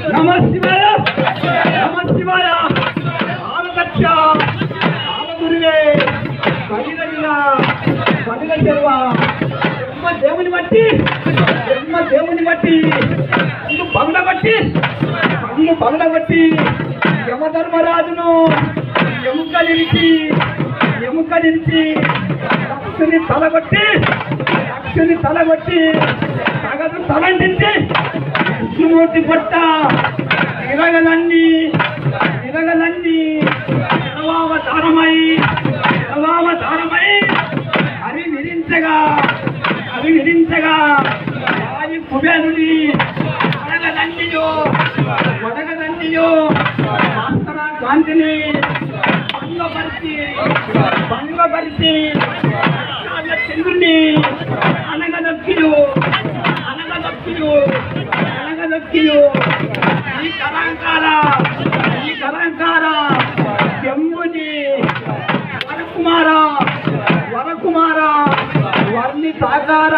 नमः शिवाय नमः शिवाय आलदक्ष आलदुर्गे कलिरगिना कलिर చెరువ దేవుని బట్టి బంగ్ల బట్టి యమధర్మరాజును ఎముకలిరిచి అక్షుని తలగొట్టి తగదు తలండించి విష్ణుమూర్తి పట్ట ఇరగలన్నీ అవతారమై అవి విరించగా వారి కుబేరుని వడగదండియో ఆస్తర కాంతిని భంగపరిచి చంద్రుని అనగదొక్కియు ఈ కలంకార జంబుని వరకుమార వర్ణి సాకార